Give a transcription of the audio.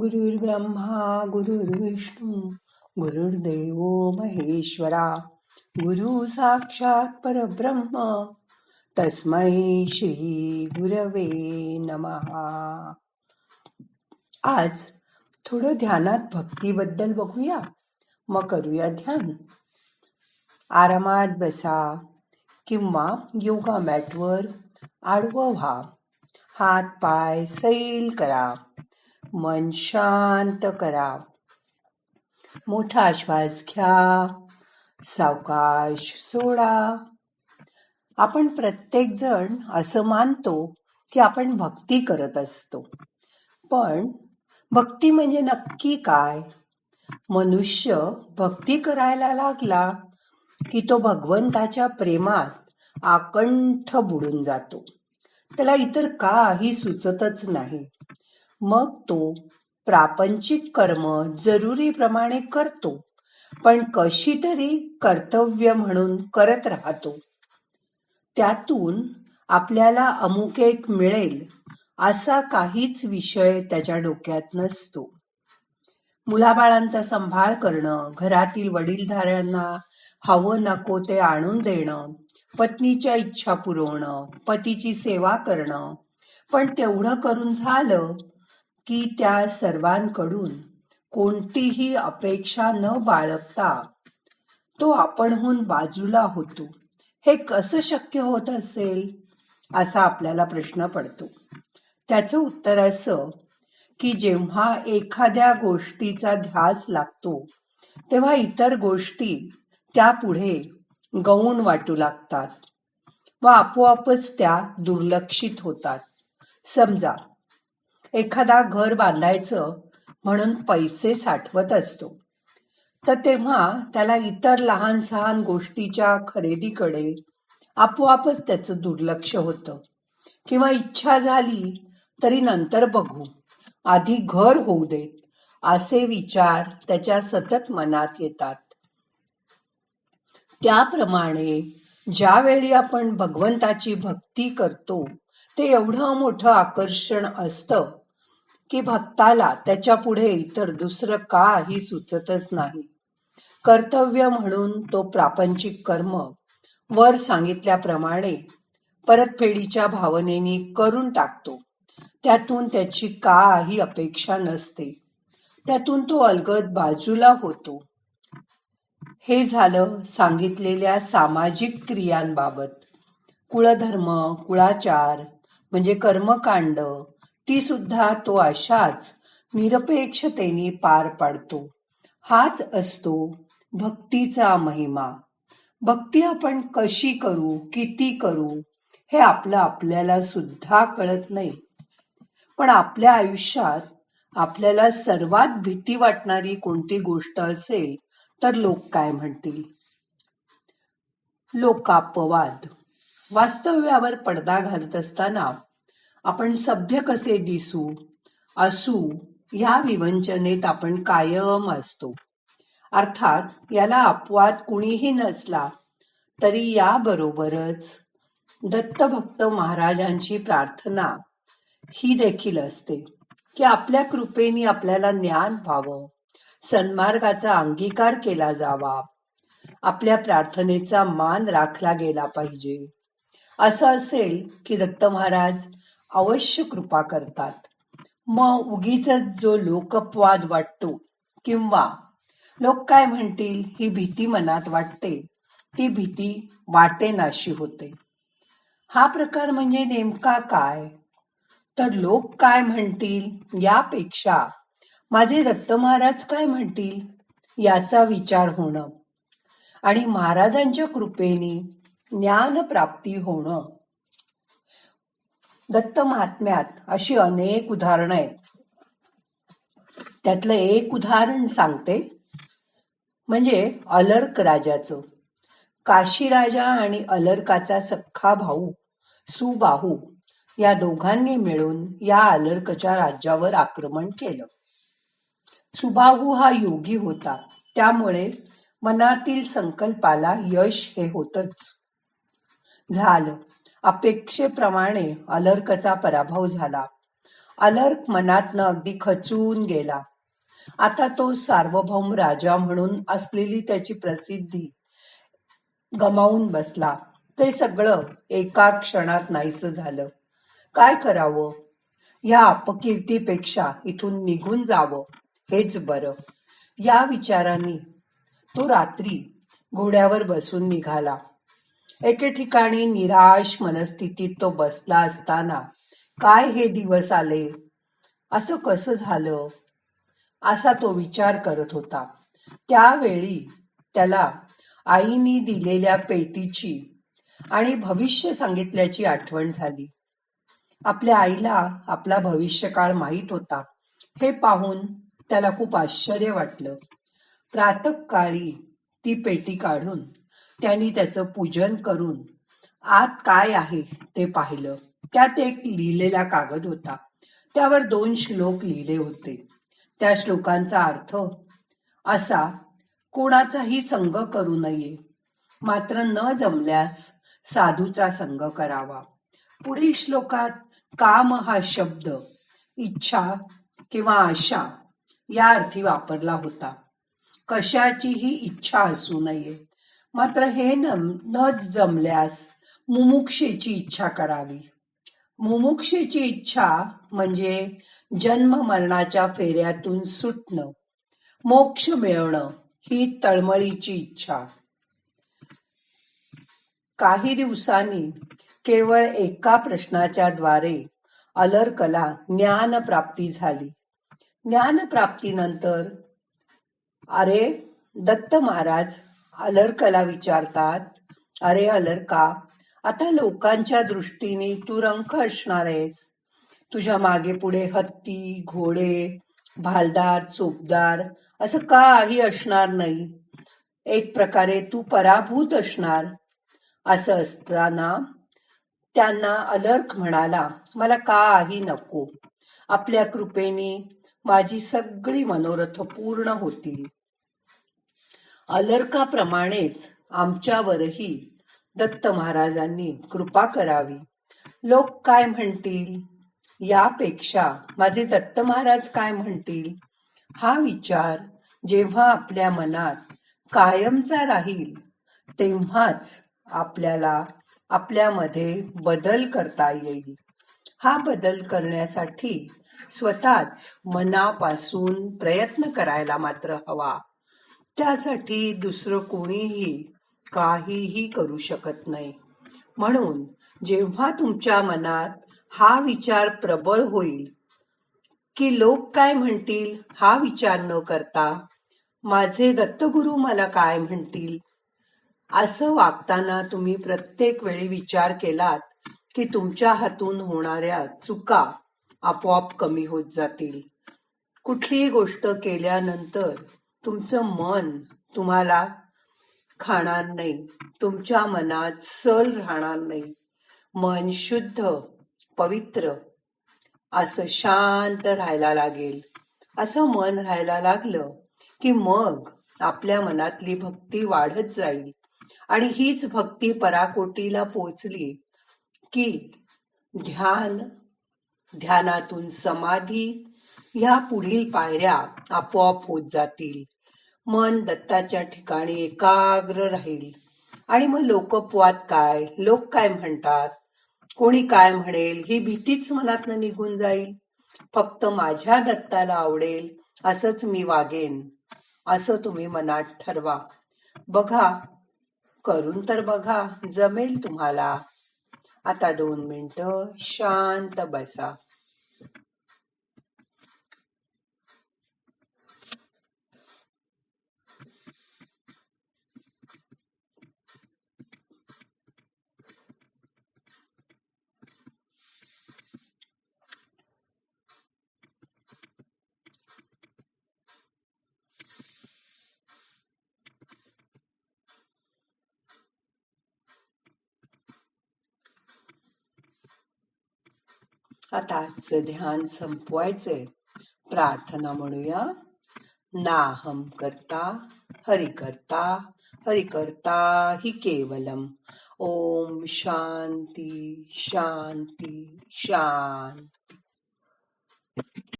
गुरुर्ब्रह्मा गुरुर्विष्णू गुरुर्देव महेश्वरा गुरु साक्षात परब्रह्म तस्मै श्री गुरवे नमहा. आज थोडं ध्यानात भक्तीबद्दल बघूया. मग करूया ध्यान. आरामात बसा किंवा योगा मॅटवर आडवं व्हा. हात पाय सैल करा. मन शांत करा. मोठा श्वास घ्या. सावकाश सोडा. आपण प्रत्येक जण असं मानतो की आपण भक्ती करत असतो. पण भक्ती म्हणजे नक्की काय? मनुष्य भक्ती करायला लागला की तो भगवंताच्या प्रेमात आकंठ बुडून जातो. त्याला इतर काही सुचतच नाही. मग तो प्रापंचिक कर्म जरुरीप्रमाणे करतो, पण कशी तरी कर्तव्य म्हणून करत राहतो. त्यातून आपल्याला अमुक एक मिळेल असा काहीच विषय त्याच्या डोक्यात नसतो. मुलाबाळांचा सांभाळ करणं, घरातील वडीलधाऱ्यांना हवं नको ते आणून देणं, पत्नीच्या इच्छा पुरवणं, पतीची सेवा करणं, पण तेवढं करून झालं की त्या सर्वांकडून कोणतीही अपेक्षा न बाळगता तो आपणहून बाजूला होतो. हे कसं शक्य होत असेल असा आपल्याला प्रश्न पडतो. त्याचं उत्तर असं की जेव्हा एखाद्या गोष्टीचा ध्यास लागतो तेव्हा इतर गोष्टी त्यापुढे गौण वाटू लागतात व आपोआपच त्या दुर्लक्षित होतात. समजा एखादा घर बांधायचं म्हणून पैसे साठवत असतो, तर तेव्हा त्याला इतर लहान सहान गोष्टीच्या खरेदीकडे आपोआपच त्याचं दुर्लक्ष होतं. किंवा इच्छा झाली तरी नंतर बघू, आधी घर होऊ देत, असे विचार त्याच्या सतत मनात येतात. त्याप्रमाणे ज्यावेळी आपण भगवंताची भक्ती करतो ते एवढं मोठं आकर्षण असतं की भक्ताला त्याच्या पुढे इतर दुसरं काही सुचतच नाही. कर्तव्य म्हणून तो प्रापंचिक कर्म वर सांगितल्याप्रमाणे परतफेडीच्या भावनेने करून टाकतो. त्यातून त्याची काही अपेक्षा नसते. त्यातून तो अलगद बाजूला होतो. हे झालं सांगितलेल्या सामाजिक क्रियांबाबत. कुळधर्म, कुळाचार म्हणजे कर्मकांड, ती सुद्धा तो अशाच निरपेक्षतेने पार पाडतो. हाच असतो भक्तीचा महिमा. भक्ती आपण कशी करू, किती करू, हे आपल्याला सुद्धा कळत नाही. पण आपल्या आयुष्यात आपल्याला सर्वात भीती वाटणारी कोणती गोष्ट असेल तर लोक काय म्हणतील. लोकापवाद. वास्तव्यावर पडदा घालत असताना आपण सभ्य कसे दिसू, असू, या विवंचनेत आपण कायम असतो. अर्थात याला अपवाद कुणीही नसला तरी याबरोबरच दत्तभक्त महाराजांची प्रार्थना ही देखील असते की आपल्या कृपेने आपल्याला ज्ञान व्हावं, सन्मार्गाचा अंगीकार केला जावा, आपल्या प्रार्थनेचा मान राखला गेला पाहिजे. असं असेल की दत्त महाराज अवश्य कृपा करतात. मग उगीच जो लोकपवाद वाटतो किंवा लोक काय म्हणतील ही भीती मनात वाटते, ती भीती वाटेनाशी होते. हा प्रकार म्हणजे नेमका काय? तर लोक काय म्हणतील यापेक्षा माझे दत्त महाराज काय म्हणतील याचा विचार होणं आणि महाराजांच्या कृपेने ज्ञानप्राप्ती होणं. दत्त महात्म्यात अशी अनेक उदाहरणं आहेत. त्यातलं एक उदाहरण सांगते, म्हणजे अलर्क राजाचं. काशीराजा आणि अलर्काचा सख्खा भाऊ सुबाहू या दोघांनी मिळून या अलर्कच्या राज्यावर आक्रमण केलं. सुबाहू हा योगी होता, त्यामुळे मनातील संकल्पाला यश हे होतच. झालं. अपेक्षेप्रमाणे अलर्कचा पराभव झाला. अलर्क मनातनं अगदी खचून गेला. आता तो सार्वभौम राजा म्हणून असलेली त्याची प्रसिद्धी गमावून बसला. ते सगळं एका क्षणात नाहीसं झालं. काय करावं? या अपकीर्तीपेक्षा इथून निघून जावं हेच बरं. या विचारांनी तो रात्री घोड्यावर बसून निघाला. एके ठिकाणी निराश मनस्थितीत तो बसला असताना काय हे दिवस आले, असं कसं झालं, असा तो विचार करत होता. त्यावेळी त्याला आईनी दिलेल्या पेटीची आणि भविष्य सांगितल्याची आठवण झाली. आपल्या आईला आपला भविष्यकाळ माहीत होता हे पाहून त्याला खूप आश्चर्य वाटलं. प्रातःकाळी ती पेटी काढून त्यांनी त्याचं पूजन करून आत काय आहे ते पाहिलं. त्यात एक लिहिलेला कागद होता. त्यावर 2 श्लोक लिहिले होते. त्या श्लोकांचा अर्थ असा, कोणाचाही संग करू नये, मात्र न जमल्यास साधूचा संग करावा. पुढील श्लोकात काम हा शब्द इच्छा किंवा आशा या अर्थी वापरला होता. कशाचीही इच्छा असू नये, मात्र हे न जमल्यास मुमुक्षेची इच्छा करावी. मुमुक्षेची इच्छा म्हणजे जन्म मरणाच्या फेऱ्यातून सुटणं, मोक्ष मिळवणं ही तळमळीची इच्छा. काही दिवसांनी केवळ एका प्रश्नाच्या द्वारे अलर्कला ज्ञानप्राप्ती झाली. ज्ञानप्राप्तीनंतर अरे दत्त महाराज अलर्कला विचारतात, अरे अलर्का, आता लोकांच्या दृष्टीने तू रंक असणार आहेस. तुझ्या मागे पुढे हत्ती, घोडे, भालदार, चोपदार असं काही असणार नाही. एक प्रकारे तू पराभूत असणार. असं असताना त्यांना अलर्क म्हणाला, मला काही नको. आपल्या कृपेने माझी सगळी मनोरथ पूर्ण होतील. अलर्काप्रमाणेच आमच्यावरही दत्त महाराजांनी कृपा करावी. लोक काय म्हणतील यापेक्षा माझे दत्त महाराज काय म्हणतील हा विचार जेव्हा आपल्या मनात कायमचा राहील तेव्हाच आपल्याला आपल्यामध्ये बदल करता येईल. हा बदल करण्यासाठी स्वतःच मनापासून प्रयत्न करायला मात्र हवा. त्यासाठी दुसरं कोणीही काहीही करू शकत नाही. म्हणून जेव्हा तुमच्या मनात हा विचार प्रबळ होईल की लोक काय म्हणतील हा विचार न करता माझे दत्तगुरु मला काय म्हणतील असं वागताना तुम्ही प्रत्येक वेळी विचार केलात की तुमच्या हातून होणाऱ्या चुका आपोआप कमी होत जातील. कुठलीही गोष्ट केल्यानंतर तुमचं मन तुम्हाला खाणार नाही. तुमच्या मनात सल राहणार नाही. मन शुद्ध, पवित्र असं शांत राहायला लागेल. असं मन राहायला लागलं की मग आपल्या मनातली भक्ती वाढत जाईल आणि हीच भक्ती पराकोटीला पोचली की ध्यानातून समाधी ह्या पुढील पायऱ्या आपोआप होत जातील. मन दत्ताच्या ठिकाणी एकाग्र राहील आणि मग लोकपवाद काय, लोक काय म्हणतात, कोणी काय म्हणेल ही भीतीच मनातनं निघून जाईल. फक्त माझ्या दत्ताला आवडेल असंच मी वागेन असं तुम्ही मनात ठरवा. बघा, करून तर बघा, जमेल तुम्हाला. आता 2 मिनिटं शांत बसा. आता आजचं ध्यान संपवायचंय. प्रार्थना म्हणूया. नाहम करता हरि करता, हरि करता हि केवलम. ओम शांती शांती शांती.